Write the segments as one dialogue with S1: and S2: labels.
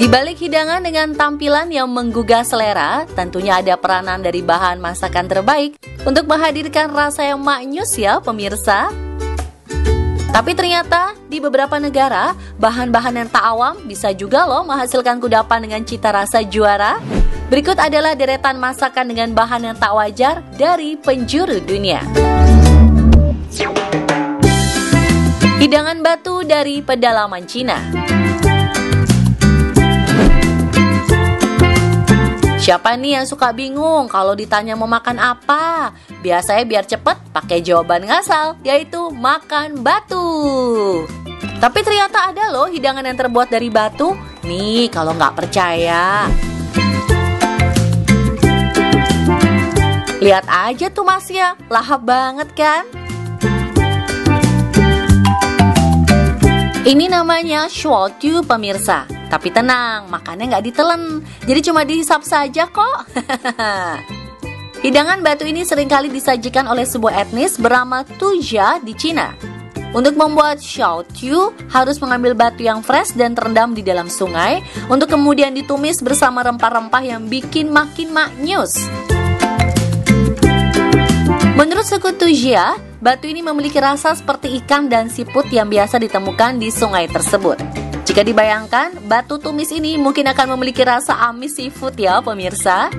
S1: Di balik hidangan dengan tampilan yang menggugah selera, tentunya ada peranan dari bahan masakan terbaik untuk menghadirkan rasa yang maknyus ya pemirsa. Tapi ternyata di beberapa negara, bahan-bahan yang tak awam bisa juga loh menghasilkan kudapan dengan cita rasa juara. Berikut adalah deretan masakan dengan bahan yang tak wajar dari penjuru dunia. Hidangan batu dari pedalaman Cina. Siapa nih yang suka bingung kalau ditanya mau makan apa? Biasanya biar cepet pakai jawaban ngasal, yaitu makan batu. Tapi ternyata ada loh hidangan yang terbuat dari batu. Nih kalau nggak percaya. Lihat aja tuh masnya, lahap banget kan? Ini namanya shuotu pemirsa. Tapi tenang, makannya nggak ditelen, jadi cuma dihisap saja kok. Hidangan batu ini seringkali disajikan oleh sebuah etnis bernama Tuzha di Cina. Untuk membuat shuotu, harus mengambil batu yang fresh dan terendam di dalam sungai, untuk kemudian ditumis bersama rempah-rempah yang bikin makin maknyus. Menurut suku Tuzha, batu ini memiliki rasa seperti ikan dan siput yang biasa ditemukan di sungai tersebut. Jika dibayangkan, batu tumis ini mungkin akan memiliki rasa amis seafood ya pemirsa.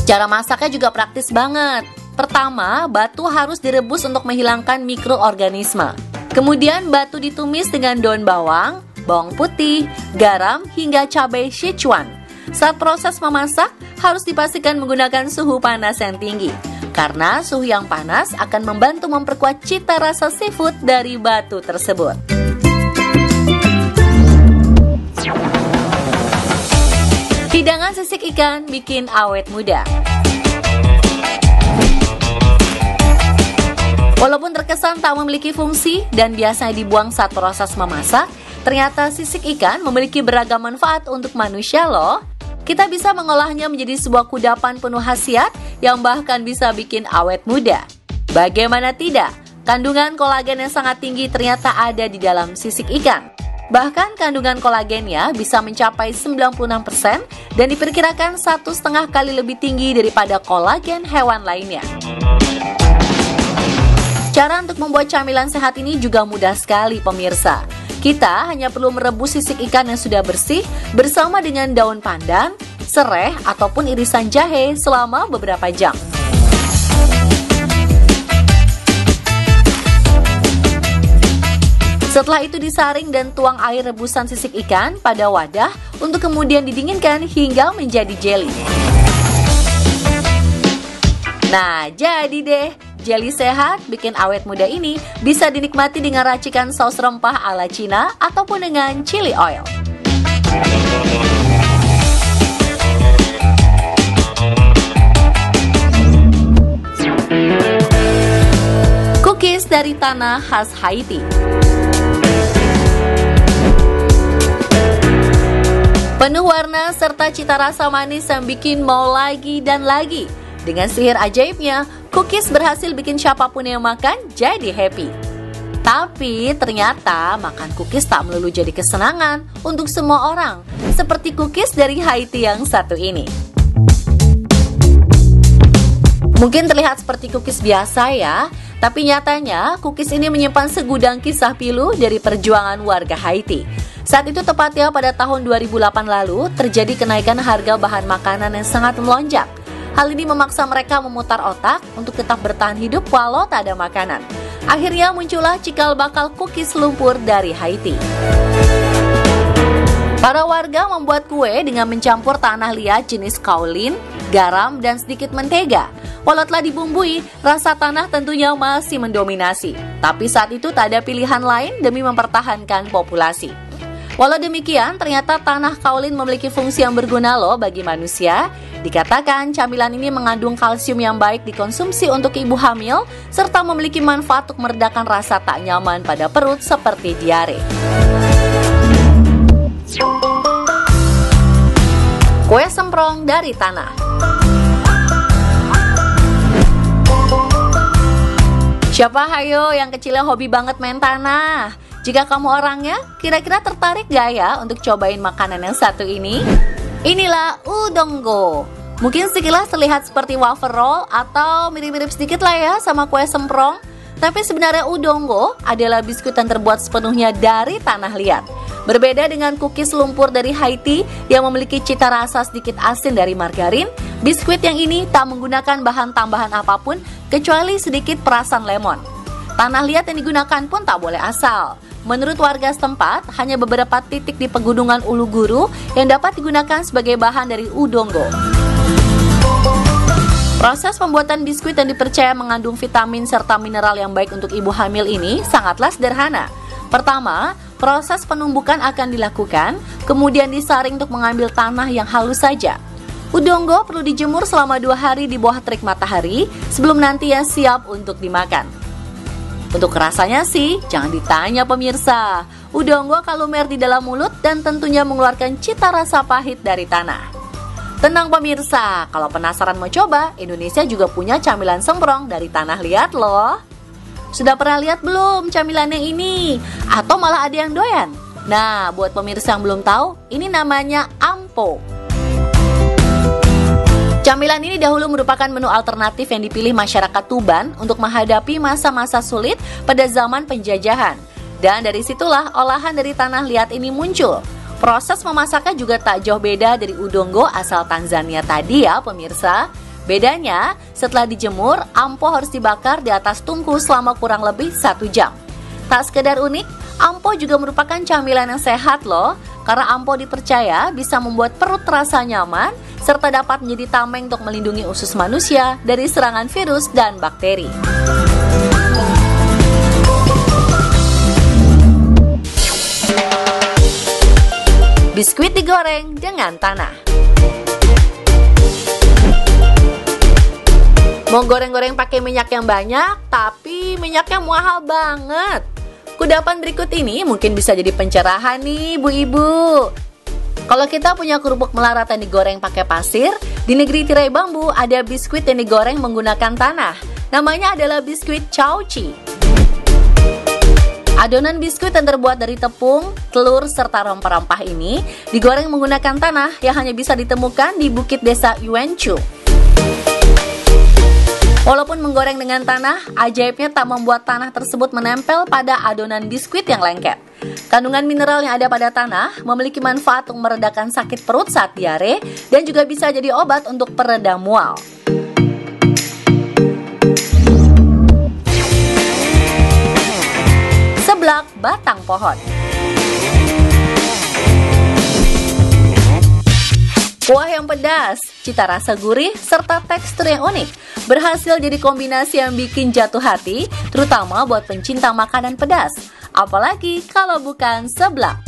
S1: Cara masaknya juga praktis banget. Pertama, batu harus direbus untuk menghilangkan mikroorganisme. Kemudian batu ditumis dengan daun bawang, bawang putih, garam, hingga cabai Sichuan. Saat proses memasak, harus dipastikan menggunakan suhu panas yang tinggi. Karena suhu yang panas akan membantu memperkuat cita rasa seafood dari batu tersebut. Hidangan sisik ikan bikin awet muda. Walaupun terkesan tak memiliki fungsi dan biasanya dibuang saat proses memasak, ternyata sisik ikan memiliki beragam manfaat untuk manusia loh. Kita bisa mengolahnya menjadi sebuah kudapan penuh khasiat yang bahkan bisa bikin awet muda. Bagaimana tidak? Kandungan kolagen yang sangat tinggi ternyata ada di dalam sisik ikan. Bahkan kandungan kolagennya bisa mencapai 96% dan diperkirakan 1,5 kali lebih tinggi daripada kolagen hewan lainnya. Cara untuk membuat camilan sehat ini juga mudah sekali pemirsa. Kita hanya perlu merebus sisik ikan yang sudah bersih bersama dengan daun pandan, sereh ataupun irisan jahe selama beberapa jam. Setelah itu disaring dan tuang air rebusan sisik ikan pada wadah untuk kemudian didinginkan hingga menjadi jelly. Nah, jadi deh, jelly sehat bikin awet muda ini bisa dinikmati dengan racikan saus rempah ala Cina ataupun dengan chili oil. Cookies dari tanah khas Haiti. Penuh warna serta cita rasa manis yang bikin mau lagi dan lagi. Dengan sihir ajaibnya, cookies berhasil bikin siapapun yang makan jadi happy. Tapi ternyata makan cookies tak melulu jadi kesenangan untuk semua orang, seperti cookies dari Haiti yang satu ini. Mungkin terlihat seperti cookies biasa ya, tapi nyatanya cookies ini menyimpan segudang kisah pilu dari perjuangan warga Haiti. Saat itu tepatnya pada tahun 2008 lalu, terjadi kenaikan harga bahan makanan yang sangat melonjak. Hal ini memaksa mereka memutar otak untuk tetap bertahan hidup walau tak ada makanan. Akhirnya muncullah cikal bakal cookies lumpur dari Haiti. Para warga membuat kue dengan mencampur tanah liat jenis kaolin, garam, dan sedikit mentega. Walau telah dibumbui, rasa tanah tentunya masih mendominasi. Tapi saat itu tak ada pilihan lain demi mempertahankan populasi. Walau demikian, ternyata tanah kaolin memiliki fungsi yang berguna loh bagi manusia. Dikatakan camilan ini mengandung kalsium yang baik dikonsumsi untuk ibu hamil, serta memiliki manfaat untuk meredakan rasa tak nyaman pada perut seperti diare. Kue semprong dari tanah. Siapa hayo yang kecilnya hobi banget main tanah? Jika kamu orangnya, kira-kira tertarik gak ya untuk cobain makanan yang satu ini? Inilah udongo. Mungkin sekilas terlihat seperti wafer roll atau mirip-mirip sedikit lah ya sama kue semprong. Tapi sebenarnya udongo adalah biskuit yang terbuat sepenuhnya dari tanah liat. Berbeda dengan cookies lumpur dari Haiti yang memiliki cita rasa sedikit asin dari margarin, biskuit yang ini tak menggunakan bahan tambahan apapun kecuali sedikit perasan lemon. Tanah liat yang digunakan pun tak boleh asal. Menurut warga setempat, hanya beberapa titik di pegunungan Uluguru yang dapat digunakan sebagai bahan dari udongo. Proses pembuatan biskuit yang dipercaya mengandung vitamin serta mineral yang baik untuk ibu hamil ini sangatlah sederhana. Pertama, proses penumbukan akan dilakukan, kemudian disaring untuk mengambil tanah yang halus saja. Udongo perlu dijemur selama 2 hari di bawah terik matahari sebelum nantinya siap untuk dimakan. Untuk rasanya sih, jangan ditanya pemirsa. Udongo akan lumer di dalam mulut dan tentunya mengeluarkan cita rasa pahit dari tanah. Tenang pemirsa, kalau penasaran mau coba, Indonesia juga punya camilan semprong dari tanah liat loh. Sudah pernah lihat belum camilannya ini? Atau malah ada yang doyan? Nah, buat pemirsa yang belum tahu, ini namanya ampo. Camilan ini dahulu merupakan menu alternatif yang dipilih masyarakat Tuban untuk menghadapi masa-masa sulit pada zaman penjajahan. Dan dari situlah olahan dari tanah liat ini muncul. Proses memasaknya juga tak jauh beda dari udongo asal Tanzania tadi ya pemirsa. Bedanya, setelah dijemur, ampo harus dibakar di atas tungku selama kurang lebih 1 jam. Tak sekedar unik, ampo juga merupakan camilan yang sehat loh. Karena ampo dipercaya bisa membuat perut terasa nyaman, serta dapat menjadi tameng untuk melindungi usus manusia dari serangan virus dan bakteri. Biskuit digoreng dengan tanah. Mau goreng-goreng pakai minyak yang banyak, tapi minyaknya mahal banget. Kudapan berikut ini mungkin bisa jadi pencerahan nih ibu-ibu. Kalau kita punya kerupuk melarat yang digoreng pakai pasir, di negeri tirai bambu ada biskuit yang digoreng menggunakan tanah. Namanya adalah biskuit chauchi. Adonan biskuit yang terbuat dari tepung, telur, serta rempah-rempah ini digoreng menggunakan tanah yang hanya bisa ditemukan di bukit desa Yuenchu. Walaupun menggoreng dengan tanah, ajaibnya tak membuat tanah tersebut menempel pada adonan biskuit yang lengket. Kandungan mineral yang ada pada tanah memiliki manfaat untuk meredakan sakit perut saat diare dan juga bisa jadi obat untuk peredam mual. Seblak batang pohon. Kuah yang pedas, cita rasa gurih, serta tekstur yang unik berhasil jadi kombinasi yang bikin jatuh hati, terutama buat pencinta makanan pedas. Apalagi kalau bukan seblak.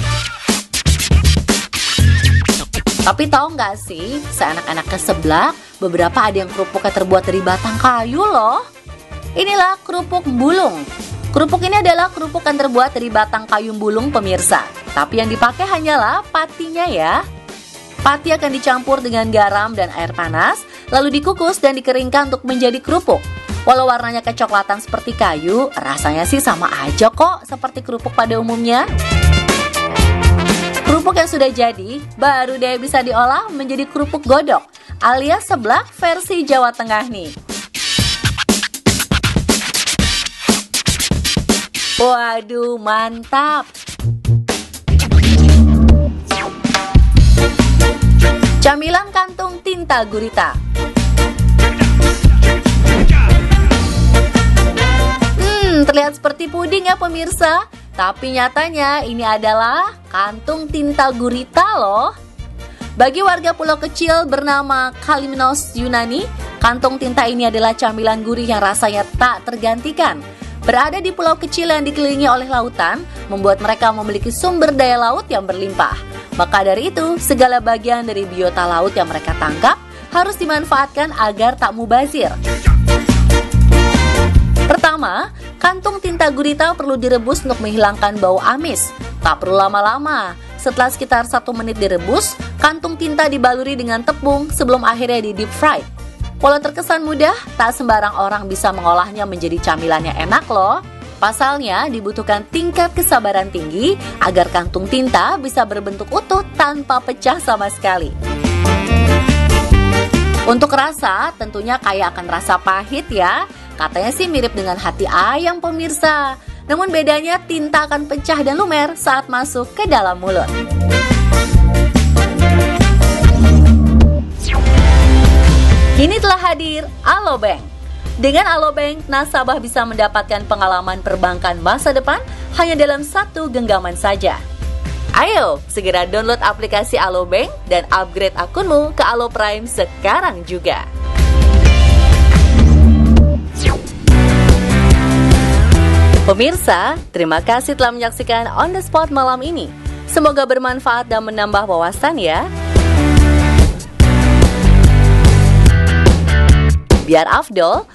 S1: Tapi tahu nggak sih, seenak-enaknya seblak, beberapa ada yang kerupuknya terbuat dari batang kayu loh. Inilah kerupuk bulung. Kerupuk ini adalah kerupuk yang terbuat dari batang kayu bulung pemirsa. Tapi yang dipakai hanyalah patinya ya. Pati akan dicampur dengan garam dan air panas, lalu dikukus dan dikeringkan untuk menjadi kerupuk. Walau warnanya kecoklatan seperti kayu, rasanya sih sama aja kok seperti kerupuk pada umumnya. Kerupuk yang sudah jadi, baru deh bisa diolah menjadi kerupuk godok, alias seblak versi Jawa Tengah nih. Waduh, mantap! Camilan kantung tinta gurita. Terlihat seperti puding ya pemirsa, tapi nyatanya ini adalah kantung tinta gurita loh. Bagi warga pulau kecil bernama Kalymnos Yunani, kantung tinta ini adalah camilan gurih yang rasanya tak tergantikan. Berada di pulau kecil yang dikelilingi oleh lautan, membuat mereka memiliki sumber daya laut yang berlimpah. Maka dari itu, segala bagian dari biota laut yang mereka tangkap harus dimanfaatkan agar tak mubazir. Pertama, kantung tinta gurita perlu direbus untuk menghilangkan bau amis. Tak perlu lama-lama. Setelah sekitar 1 menit direbus, kantung tinta dibaluri dengan tepung sebelum akhirnya di deep fried. Walau terkesan mudah, tak sembarang orang bisa mengolahnya menjadi camilan yang enak loh. Pasalnya, dibutuhkan tingkat kesabaran tinggi agar kantung tinta bisa berbentuk utuh tanpa pecah sama sekali. Untuk rasa, tentunya kaya akan rasa pahit ya. Katanya sih mirip dengan hati ayam pemirsa. Namun bedanya tinta akan pecah dan lumer saat masuk ke dalam mulut. Kini telah hadir Alobank. Dengan Alobank, nasabah bisa mendapatkan pengalaman perbankan masa depan hanya dalam satu genggaman saja. Ayo, segera download aplikasi Alobank dan upgrade akunmu ke Alo Prime sekarang juga. Pemirsa, terima kasih telah menyaksikan On The Spot malam ini. Semoga bermanfaat dan menambah wawasan ya. Biar afdol,